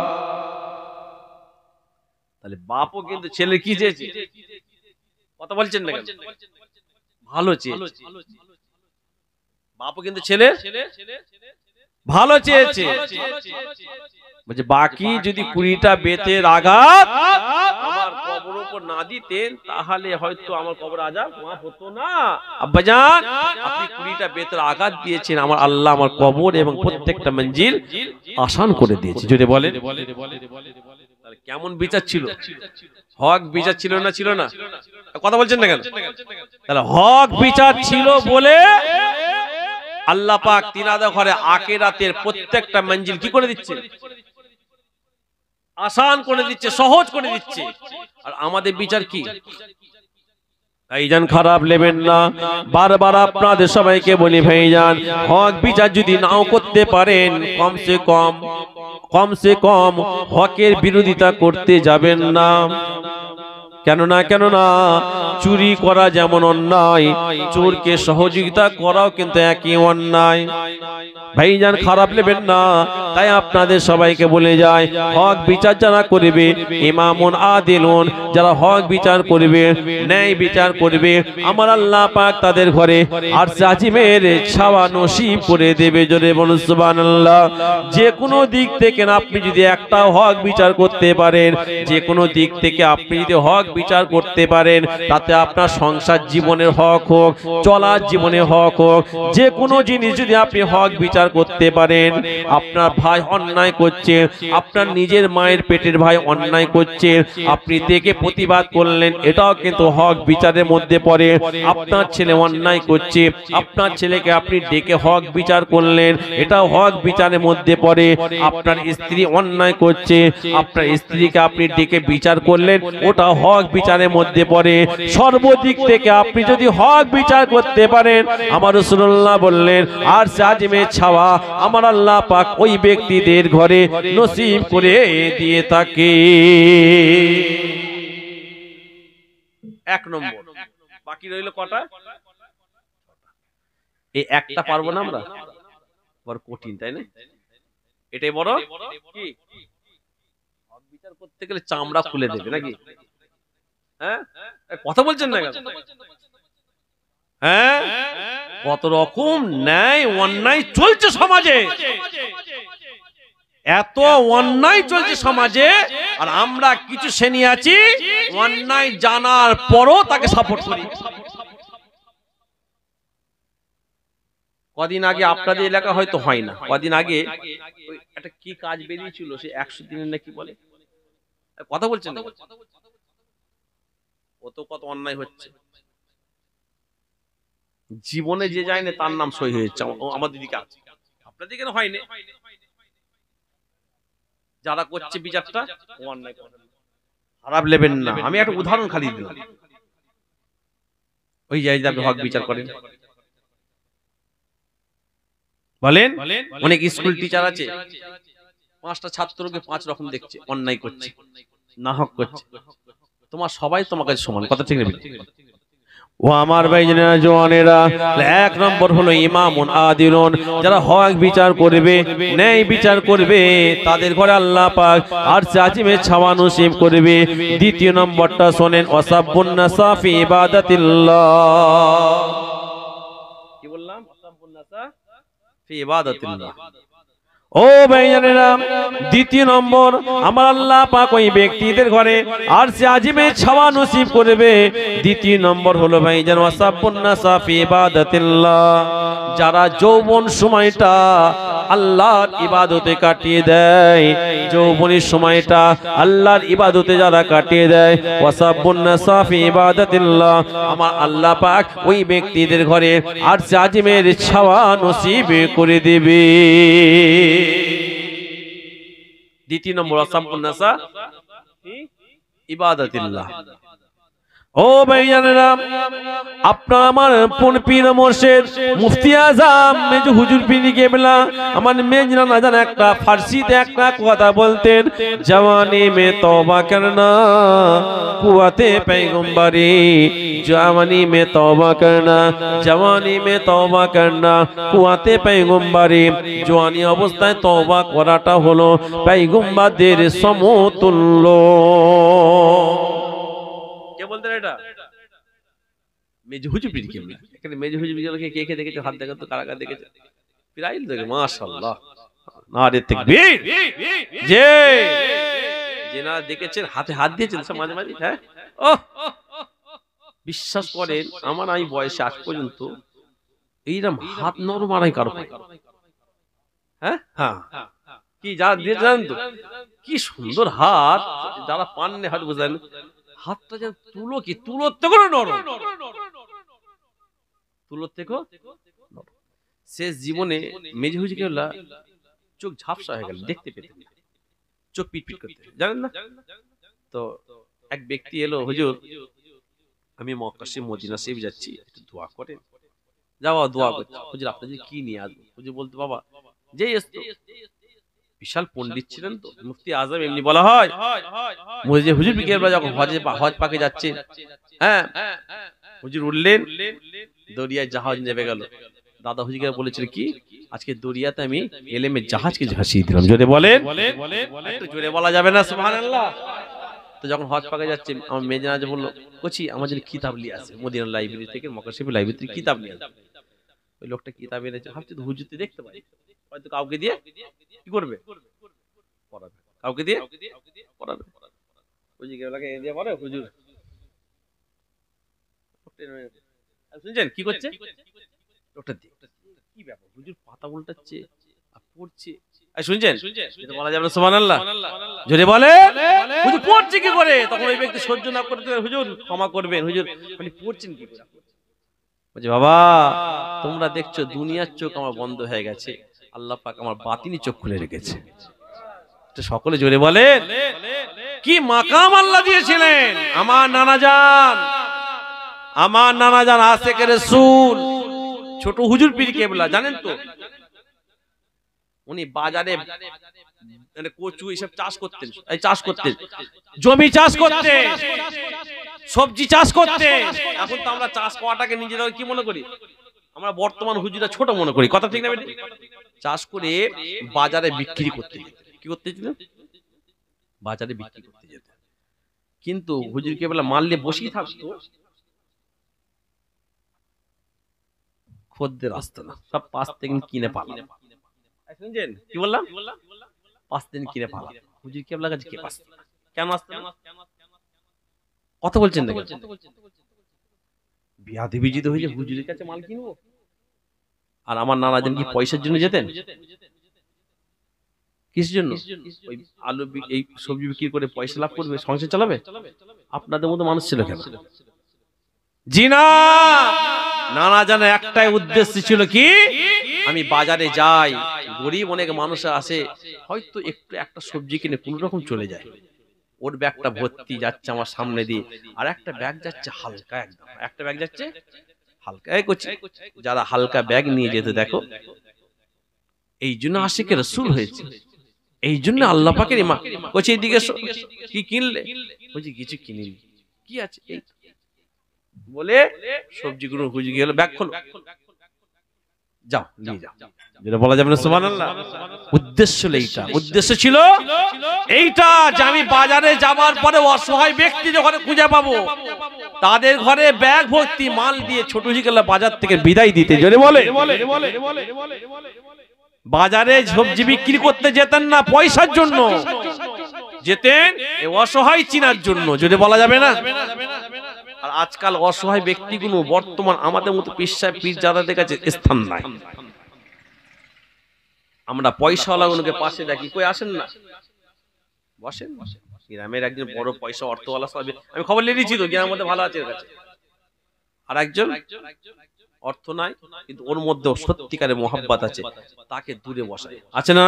তাহলে বাপও কিন্তু ছেলে কি চেয়েছে? কথা বলছেন না কেন? ভালো চেয়েছে। বাপও কিন্তু ছেলে ভালো চেয়েছে। বলছে বাকি যদি 20টা বেতের আঘাত আমার কবর উপর না দিতেন, তাহলে হয়তো আমার কবর আযাব মাফ হতো না। আব্বাজান, আপনি 20টা বেতের আঘাত দিয়েছেন, আমার আল্লাহ আমার কবর এবং প্রত্যেকটা মঞ্জিল আসান করে দিয়েছে। যদি বলেন তাহলে কেমন বিচার ছিল? হক বিচার ছিল না? কথা বলছেন না কেন? তাহলে হক বিচার ছিল বলে আল্লাহ পাক তিনাদের ঘরে আখিরাতের প্রত্যেকটা মঞ্জিল কি করে দিচ্ছে? আসান করে দিচ্ছে, সহজ করে দিচ্ছে। আর আমাদের বিচার কি? ভাইজান খারাপ নেবেন না, বারবার আপনাদের সবাইকে বলি ভাইজান, হক বিচার যদি নাও করতে পারেন, কমসে কম হকের বিরোধিতা করতে যাবেন না। কেননা চুরি করা যেমন অন্যায়, চোরকে সহযোগিতা করাও কিন্তু একই অন্যায়। ভাইজান খারাপ নেবেন না, তাই আপনাদের সবাইকে বলে যায়, হক বিচার যারা করবে, ইমামুন আদিলুন, যারা হক বিচার করবে, ন্যায় বিচার করবে, আমার আল্লাহ পাক তাদের ঘরে আরশে আজিমের ছায়া নসিব করে দেবে। জোরে বলুন সুবহানাল্লাহ। যে কোনো দিক থেকে আপনি যদি একটা হক বিচার করতে পারেন, যে কোনো দিক থেকে আপনি যদি হক বিচার করতে পারেন, তাতে আপনার সংসার জীবনের হক হোক, চলার জীবনে হক হোক, যে কোনো জিনিস যদি আপনি হক বিচার করতে পারেন, আপনার ভাই অন্যায় করছে, আপনার নিজের মায়ের পেটের ভাই অন্যায় করছে, আপনি দেখে প্রতিবাদ করলেন, এটাও কিন্তু হক বিচারের মধ্যে পড়ে। আপনার ছেলে অন্যায় করছে, আপনার ছেলেকে আপনি ডেকে হক বিচার করলেন, এটাও হক বিচারের মধ্যে পড়ে। আপনার স্ত্রী অন্যায় করছে, আপনার স্ত্রীকে আপনি ডেকে বিচার করলেন, ওটা হক বিচারের মধ্যে পড়ে। সর্বদিক থেকে আপনি যদি হক বিচার করতে পারেন, আমার রাসূলুল্লাহ বললেন, আর আজিমের ছায়া আমার আল্লাহ পাক ওই ব্যক্তিদের ঘরে নসিব করে দিয়ে থাকে। এক নম্বর, বাকি রইল কটা? এই একটা পারবো না আমরা, বড় কঠিন, তাই না? এটাই বড় কি, হক বিচার করতে গেলে চামড়া খুলে দেবে নাকি? হ্যাঁ, কথা বলছেন না? হ্যাঁ, কত রকম ন্যায় অন্যায় চলছে সমাজে, এত অন্যায় চলছে সমাজে, আর আমরা কিছু শ্রেণী আছি অন্যায় জানার পরও তাকে সাপোর্ট করি। কদিন আগে আপনাদের এলাকা হয়তো হয় না, কদিন আগে একটা কি কাজ বেরিয়েছিল, সে 100 দিনের নাকি বলে, কথা বলছেন না? কত অন্যায় হচ্ছে, জীবনে যে যায় না তার নাম সই হয়েছে। আমাদের দিকে আছে, আপনাদের দিকে হয়নি। যারা করছে বিচারটা অন্যায় করে, খারাপ নেবেন না। আমি একটা উদাহরণ খালি দিলাম, ওই যে আপনি হক বিচার করেন, বলেন অনেক স্কুল টিচার আছে, 5টা ছাত্রকে 5 রকম দেখছে, অন্যায় করছে, না হক করছে, তোমার সবাই তোমার কাছে সমান, কথা ঠিক নেবে? ও আমার ভাইজানেরা জওয়ানেরা, এক নম্বর হলো ইমামুন আদিলুন, যারা হক বিচার করবে, ন্যায় বিচার করবে, তাদের ঘরে আল্লাহ পাক আরশে আজিমের ছায়া নসিব করবে। দ্বিতীয় নম্বরটা শোনেন, ওয়াসাবুন নাসা ফি ইবাদাতিল্লাহ। কি বললাম? ওয়াসাবুন নাসা ফি ইবাদাতিল্লাহ। ও ভাইজানেরা, দ্বিতীয় নম্বর, আমার আল্লাহ পাক ওই ব্যক্তিদের ঘরে আরশে আজিমের ছায়া নসিব করবে। দ্বিতীয় নম্বর হলো ভাইজান, ওয়াসাবুন নাসা ফি ইবাদাতিল্লাহ, যারা যৌবন সময়টা আল্লাহর ইবাদতে কাটিয়ে দেয়, যৌবনের সময়টা আল্লাহর ইবাদতে যারা কাটিয়ে দেয়, ওয়াসাবুন নাসা ফি ইবাদাতিল্লাহ, আমার আল্লাহ পাক ওই ব্যক্তিদের ঘরে আরশে আজিমের ছায়া নসিব করে দেবে। দ্বিতীয় নম্বর, ওয়াসাবুন নাসা ফি ইবাদাতিল্লাহ। ও ভাইজানেরা, আপনার আমার পীর মুর্শিদ মুফতি আজম মেজু হুজুর পীর কেবলা আমার মেজরা না জানা একটা ফারসিতে একটা কথা বলতেন, জওয়ানি মে তওবা করনা কুওয়াতে পয়গম্বরি, জওয়ানি মে তওবা করনা, জওয়ানি মে তওবা করনা কুওয়াতে পয়গম্বরি, জওয়ানি অবস্থায় তওবা করাটা হলো পয়গম্বরদের সমতুল্য। কে বলতেন এটা? মেজু হুজুর পীর কেবলা। এখানে মেজু হুজুর পীর কেবলাকে কে কে দেখেছে? হাত দেখান তো, কারা কারা দেখেছে? প্রাইল দেখে, মাশাআল্লাহ, নারে তাকবীর। যে না দেখেছেন হাতে হাত দিয়েছেন সব মাঝে মাঝে। হ্যাঁ, ও বিশ্বাস করেন, আমার এই বয়সে আজ পর্যন্ত এইরকম হাত নরম আর কারো। হ্যাঁ হ্যাঁ, কি যারা দিয়ে জানেন তো কি সুন্দর হাত, যারা পাননে হাত বুঝলেন, হাতটা যেন তুলো, কি তুলোর থেকে নরম, তুলোর থেকে। শেষ জীবনে মেজু হুজুর কেবলা চোখ ঝাপসা হয়ে গেল, দেখতে পেতে, চোখ পিটপিট করতে, জানেন না? তো এক ব্যক্তি এলো, হুজুর আমি মক্কা শরীফ মদিনা শরীফ যাচ্ছি, একটু দোয়া করেন। যাও দোয়া করছি। হুজুর আপনাদের কি নিয়ে আসবো? হুজুর বলতে বাবা যেই আসতো বিশাল পণ্ডিত ছিলেন তো, মুফতি আজম এমনি বলা হয়। হুজুর বিকেলবেলা যখন হজ পাকে যাচ্ছে, হ্যাঁ হুজুর উঠলেন, দরিয়ায় জাহাজ নেমে গেল। দাদা হুজুরকে বলেছিল কি আজকে দরিয়াতে আমি এলেমের জাহাজকে ভাসিয়ে দিলাম। জোরে বলেন, একটু জোরে বলা যাবে না সুবহানাল্লাহ? তো যখন হজ পাকে যাচ্ছে আমার মেয়ে জানাজা বললো কোচি আমার জন্য কিতাব নিয়ে আসে মদিনা লাইব্রেরি থেকে, মক্কা শরীফ লাইব্রেরি থেকে কিতাব নিয়ে আসে। ওই লোকটা কিতাব এনেছে, ভাবছি তো হুজুরতে দেখতে পাই, হয়তো কাউকে দিয়ে কি করবে, পড়াবে, কাউকে দিয়ে পড়াবে। হুজুর কেবলাকে এনে দিয়ে পড়ে। হুজুর শুনছেন কি করছে লোকটা, কি ব্যাপার হুজুর পাতা উল্টাচ্ছে আর পড়ছে, শুনছেন এটা বলা যাবে না সুবহানাল্লাহ? যদি বলে হুজুর পড়ছে কি করে, তখন ওই ব্যক্তি সহ্য না করতে হুজুর ক্ষমা করবেন, হুজুর মানে পড়ছেন কি করে? বলছে বাবা তোমরা দেখছো দুনিয়ার চোখ আমার বন্ধ হয়ে গেছে, আল্লাহ পাক আমার বাতিনি চোখ খুলে রেখেছে। তো সকলে জোরে বলেন কি মাকাম আল্লাহ দিয়েছিলেন আমার নানা জান, আমার নানা জান আশিকে রাসূল ছোট হুজুর পীর কেবলা, জানেন তো উনি বাজারে মানে কচু এসব চাষ করতেন, এই চাষ করতেন, জমি চাষ করতেন, সবজি চাষ করতেন। এখন তো আমরা চাষ করাটাকে নিজেরা কি মনে করি, আমরা বর্তমান হুজুরা ছোট মনে করি, কথা ঠিক না বেটি? চাষ করে বাজারে বিক্রি করতে যেত, কি করতে যেত, বাজারে বিক্রি করতে যেত। কিন্তু হুজুর কেবলা মারলে বসেই থাকতো, খদ্দের আসতো না, সব পাঁচ থেকে কিনে পালা। শুনছেন কি বললাম, 5 দিন কিনে পালা। হুজুর কেবলা কাছে কে আসতো না, কেন আসতো না? কথা বলছেন না, বিয়াদবি বিজিত হয়েছে হুজুরের কাছে মাল কিনবো। আর আমার নানাজন কি পয়সার জন্য যেতেন? কিসের জন্য? ওই আলু এই সবজি বিক্রি করে পয়সা লাভ করবে, সংসার চালাবে? আপনাদের মতো মানুষ ছিল কেন? জি না, নানা জানের একটাই উদ্দেশ্য ছিল কি, আমি বাজারে যাই, গরিব অনেক মানুষ আসে, হয়তো একটু একটা সবজি কিনে কোন রকম চলে যায়, ওর ব্যাগটা ভর্তি যাচ্ছে আমার সামনে দিয়ে, আর একটা ব্যাগ যাচ্ছে হালকা, একদম একটা ব্যাগ যাচ্ছে হালকা। এই করছি যারা হালকা ব্যাগ নিয়ে যেতে দেখো, এই জন্য আশিকে রাসূল হয়েছে, এই জন্য আল্লাহ পাকের ইমা কইছে এদিকে কি কিনলে, বলছি কিছু কিনিনি, কি আছে এই বলে সবজিগুলো হুজুর গেল, ব্যাগ খোলো, যাও নিয়ে যাও, যেটা বলা যাবে না সুবহানাল্লাহ? উদ্দেশ্য এইটা, উদ্দেশ্য ছিল এইটা যে আমি বাজারে যাবার পরে অসহায় ব্যক্তি যখন খুঁজে পাবো তাদের ঘরে ব্যাগ ভর্তি মাল দিয়ে ছোট হুজুর বাজার থেকে বিদায় দিতে। জোরে বলে, বাজারে সবজি বিক্রি করতে যেতেন না পয়সার জন্য, যেতেন এই অসহায় চিনার জন্য। যদি বলা যাবে না? আর আজকাল অসহায় ব্যক্তিগুলো বর্তমান আমাদের মতো পীরজাদাদের কাছে স্থান নাই। আমরা পয়সাওয়ালাগুলোকে পাশে দেখি, কই আসেন না, বসেন। গ্রামের একজন বড় পয়সা অর্থওয়ালা সাহেব, আমি খবর নিয়ে নিয়েছি তো গ্রামের মধ্যে ভালো আছে, এর কাছে আর একজন অর্থ নাই কিন্তু ওর মধ্যে সত্যিকারের মোহাব্বত আছে, তাকে দূরে বসায়, আছে না?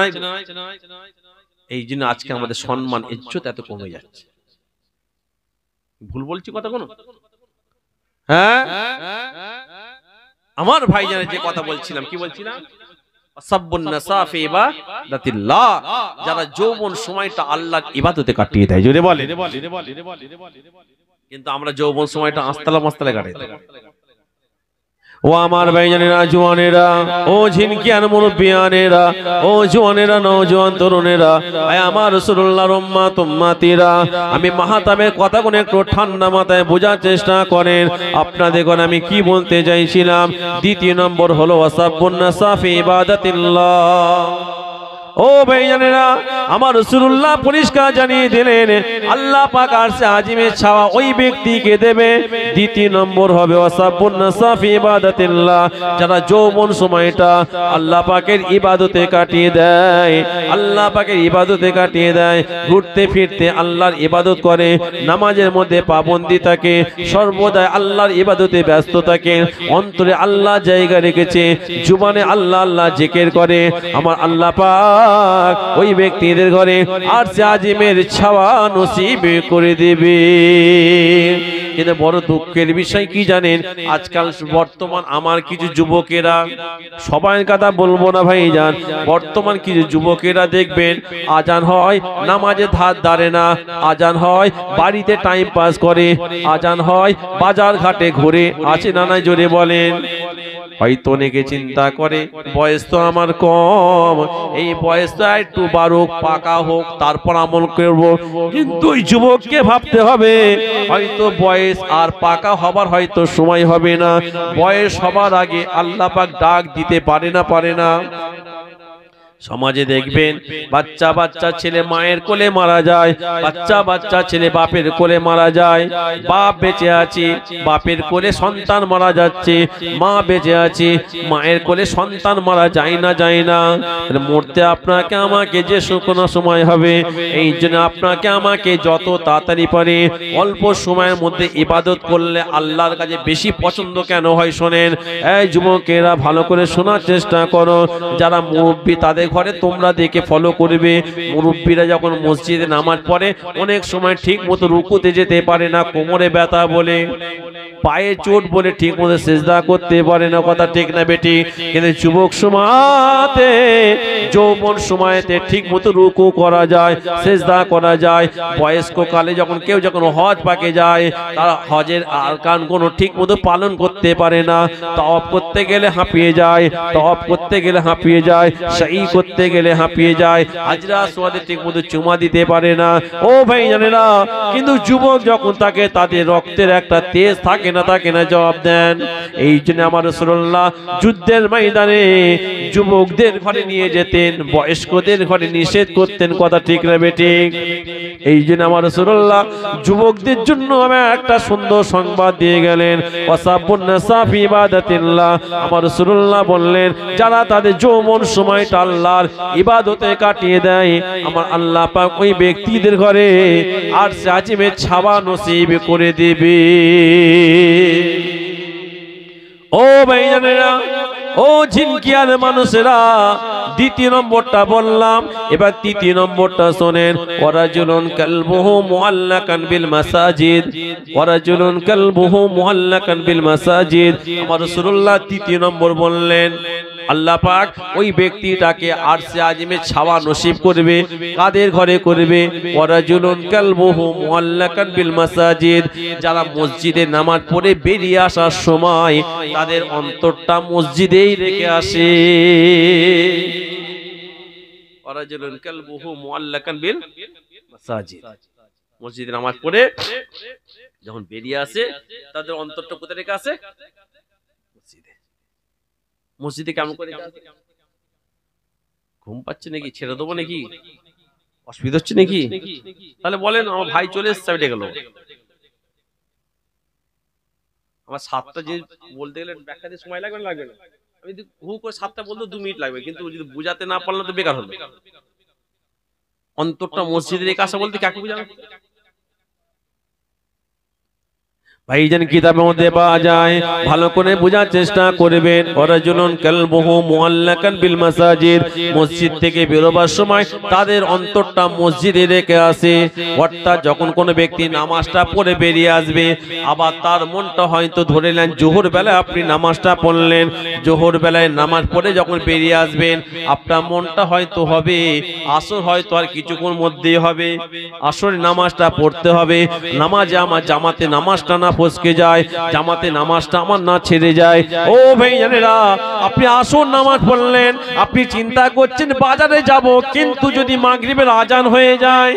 এই জন্য আজকে আমাদের সম্মান ইজ্জত এত কমে যাচ্ছে। ভুল বলছি কথা কোনো? হ্যাঁ, আমার ভাইজানের যে কথা বলছিলাম, কি বলছিলাম, যারা যৌবন সময়টা আল্লাহর ইবাদতে কাটিয়ে দেয়। জোরে বলে, কিন্তু আমরা যৌবন সময়টা আস্তালা মাস্তালে কাটাই। ও আমার ভাইজানেরা, জওয়ানেরা, ও ঝিনকিয়ান মুরব্বিয়ানেরা, ও জওয়ানেরা, নওজওয়ান তরুণেরা, আয় আমার রাসূলুল্লাহর উম্মত উম্মতিরা, আমি মাহাতাবের কথাগুলো একটু ঠান্ডা মাথায় বোঝার চেষ্টা করেন। আপনাদের আমি কি বলতে চাইছিলাম, দ্বিতীয় নম্বর হলো ওয়াসাবুন নাসা ফি ইবাদাতিল্লাহ। ও ভাইজানেরা, আমার রাসূলুল্লাহ পরিষ্কার জানিয়ে দিলেন আল্লাহ পাক আরশে আজিমের ছাওয়া ওই ব্যক্তিকে দেবে। দ্বিতীয় নম্বর হবে ওয়াসাবুন নাসা ফি ইবাদাতিল্লাহ, যারা যৌবন সময়টা আল্লাহ পাকের ইবাদতে কাটিয়ে দেয়, আল্লাহ পাকের ইবাদতে কাটিয়ে দেয়, ঘুরতে ফিরতে আল্লাহর ইবাদত করে, নামাজের মধ্যে পাবন্দি থাকে, সর্বদাই আল্লাহর ইবাদতে ব্যস্ত থাকে, অন্তরে আল্লাহ জায়গা রেখেছে, জুবানে আল্লাহ আল্লাহ জিকির করে। আমার আল্লাহ পাক ওই ব্যক্তিদের ঘরে আরশে আজিমের ছাওয়া নসিব করে দিবে। কিন্তু বড় দুঃখের বিষয় কি জানেন, আজকাল বর্তমান আমার কিছু যুবকেরা, সবাই কথা বলবো না ভাইজান, বর্তমান কিছু যুবকেরা দেখবেন আজান হয় নামাজে ধার ধারে না, আজান হয় বাড়িতে টাইম পাস করে, আজান হয় বাজার ঘাটে ঘুরে, আছে না নাই জোরে বলেন। হয়তো অনেকে চিন্তা করে বয়স তো আমার কম, এই বয়সটা একটু বাড়ুক, পাকা হোক, তারপর আমল করব। কিন্তু ওই যুবককে ভাবতে হবে হয়তো বয়স আর পাকা হবার হয়তো সময় হবে না, বয়স হবার আগে আল্লাহ পাক ডাক দিতে পারে না। সমাজে দেখবেন বাচ্চা বাচ্চা ছেলে মায়ের কোলে মারা যায়, বাচ্চা ছেলে বাপের কোলে মারা যায়, বাপ বেঁচে আছে বাপের কোলে সন্তান মারা যাচ্ছে, মা বেঁচে আছে মায়ের কোলে সন্তান মারা যায় না। মরতে আপনাকে আমাকে যে কোনো সময় হবে, এই জন্য আপনাকে আমাকে যত তাড়াতাড়ি পারে অল্প সময়ের মধ্যে ইবাদত করলে আল্লাহর কাছে বেশি পছন্দ কেন হয় শোনেন। এই যুবকেরা ভালো করে শোনার চেষ্টা করো, যারা মুরব্বী তাদের ঘরে তোমরা দেখে ফলো করবে, মুরব্বীরা যখন মসজিদে নামাজ পড়ে অনেক সময় ঠিক মতো রুকুতে যেতে পারে না, কোমরে ব্যথা বলে, পায়ে চোট বলে ঠিক মতো সিজদা করতে পারে না, কথা ঠিক না বেটি? কিন্তু যুবক সময়তে, যৌবন সময়তে ঠিক মতো রুকু করা যায়, সিজদা করা যায়। বয়স্ক কালে যখন কেউ যখন হজ পাকে যায়, তারা হজের আরকান কোনো ঠিক মতো পালন করতে পারে না, তাওয়াফ করতে গেলে হাঁপিয়ে যায়, সাই করতে গেলে হাঁপিয়ে যায়, হাজরা আসওয়াদে ঠিক মতো চুমা দিতে পারে না। ও ভাই জানেনা, কিন্তু যুবক যখন তাকে তাদের রক্তের একটা তেজ থাকে না, জবাব দেন। এই জন্য আমার রাসূলুল্লাহ যুদ্ধের ময়দানে যুবকদের ঘরে নিয়ে যেতেন, বয়স্কদের ঘরে নিষেধ করতেন, কথা ঠিক না বেঠিক? এই জন্য আমার রাসূলুল্লাহ যুবকদের জন্য একটা সুন্দর সংবাদ দিয়ে গেলেন, ওয়াসাবুন নাসা ফি ইবাদাতিল্লাহ। আমার রাসূলুল্লাহ বললেন যারা তাদের যৌবন সময়টা আল্লাহর ইবাদতে কাটিয়ে দেয়, আমার আল্লাহ পাক ওই ব্যক্তিদের ঘরে আরশে আজিমের ছাওয়া নসিব করে দেবে। ও ভাইজানেরা, ও ঝিনকিয়ার মানুষেরা, দ্বিতীয় নম্বরটা বললাম, এবার তৃতীয় নম্বরটা শোনেন। ওয়ারাজুলুন কালবুহু মুআল্লাকান বিল মাসাজিদ, ওয়ারাজুলুন কালবুহু মুআল্লাকান বিল মাসাজিদ। আমার রাসূলুল্লাহ তৃতীয় নম্বর বললেন আল্লাহ পাক ওই ব্যক্তিটাকে আরশে আজিমের ছাওয়া নসিব করবে। কাদের ঘরে করবে? ওয়ারাজুলুন কালবুহু মুআল্লাকান বিল মাসাজিদ, যারা মসজিদে নামাজ পড়ে বেরিয়ে আসার সময় তাদের অন্তরটা মসজিদেই রেখে আসে। ওয়ারাজুলুন কালবুহু মুআল্লাকান বিল মাসাজিদ, মসজিদে নামাজ পড়ে যখন বেরিয়ে আসে তাদের অন্তরটা কোথায় রেখে আসে? মসজিদে কেমন করে? ঘুম পাচ্ছে নাকি? ছেড়ে দেবো নাকি? অসুবিধা হচ্ছে নাকি? তাহলে বলেন, আমার ভাই চলে এসছে, আমি ডেকে নেবো। আমার 7টা যে বলতে গেলে ব্যাখ্যা দিয়ে সময় লাগবে না? আমি যদি হু করে 7টা বলতে 2 মিনিট লাগবে, কিন্তু যদি বুঝাতে না পারলে তো বেকার হবে। অন্তরটা মসজিদে রেখে আসা বলতে কাকে বুঝানো? ভাইজান কিতাবের মধ্যে পাওয়া যায়, ভালো করে বোঝার চেষ্টা করবেন। ওয়ারাজুলুন কালবুহু মুআল্লাকান বিল মাসাজিদ, মসজিদ থেকে বেরোবার সময় তাদের অন্তরটা মসজিদে রেখে আসে। অর্থাৎ যখন কোনো ব্যক্তি নামাজটা পড়ে বেরিয়ে আসবে, আবার তার মনটা হয়তো ধরে নেন জোহর বেলায় আপনি নামাজটা পড়লেন, জোহর বেলায় নামাজ পড়ে যখন বেরিয়ে আসবেন আপনার মনটা হয়তো হবে আসর হয়তো আর কিছুক্ষণ মধ্যেই হবে, আসরের নামাজটা পড়তে হবে। নামাজে আমার জামাতে নামাজটা না ফসকে যায়, জামাতে নামাজটা আমার না ছেড়ে যায়। ও ভাইজানেরা, আপনি আসর নামাজ পড়লেন, আপনি চিন্তা করছেন বাজারে যাব, কিন্তু যদি মাগরিবের আজান হয়ে যায়,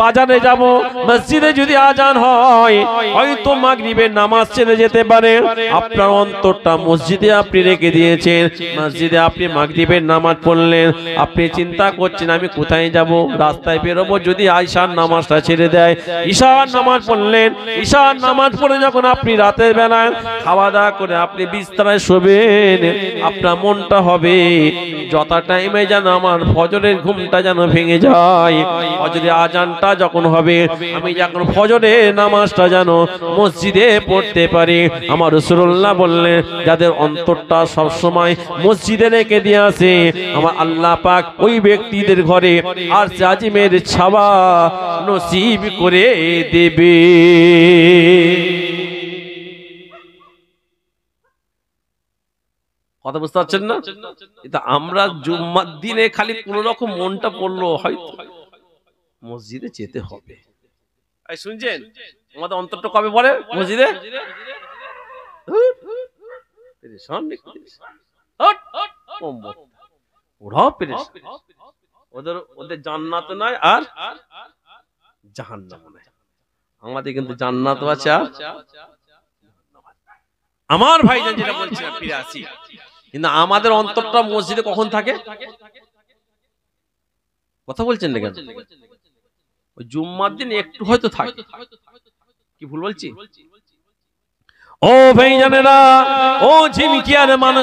বাজারে যাব, মসজিদে যদি আজান হয়, হয়তো মাগরিবের নামাজ ছেড়ে যেতে পারে। আপনার অন্তরটা মসজিদে আপনি রেখে দিয়েছেন, মসজিদে আপনি মাগরিবের নামাজ পড়লেন, আপনি চিন্তা করছেন আমি কোথায় যাব, রাস্তায় বেরোবো, যদি আয়শার নামাজটা ছেড়ে দেয়। ঈশার নামাজ পড়লেন, ঈশার নামাজ পড়ে যখন আপনি রাতের বেলায় খাওয়া দাওয়া করে আপনি বিছানায় শোবেন, আপনার মনটা হবে যত টাইমে যেন আমার ফজরের ঘুমটা যেন ভেঙে যায়, ফজরের আজানটা বয়ানটা যখন হবে, আমি যখন ফজরের নামাজটা যেন মসজিদে পড়তে পারি। আমার রাসূলুল্লাহ বললেন, যাদের অন্তরটা সব সময় মসজিদে রেখে দিয়ে আসে, আমার আল্লাহ পাক ওই ব্যক্তিদের ঘরে আর আজিমের ছাওয়া নসিব করে দেবে। কথা বুঝতে পারছেন না? এটা আমরা জুম্মার দিনে খালি কোন রকম মনটা পড়লো, হয়তো মসজিদে যেতে হবে। এই শুনছেন, আমাদের অন্তরটা কবে পড়ে মসজিদে? ওদের জান্নাত নাই আর জাহান্নাম নাই, আমাদের কিন্তু জান্নাত আছে। আমার ভাইজান যেটা বলছিলাম, ফিরে আসি, কিন্তু আমাদের অন্তরটা মসজিদে কখন থাকে? কথা বলছেন না কেন? ওই জুম্মার দিন একটু হয়তো থাকে। কি ভুল বলছি? ও ভাইজানেরা, ও ঝিমকিয়ার মানুষ।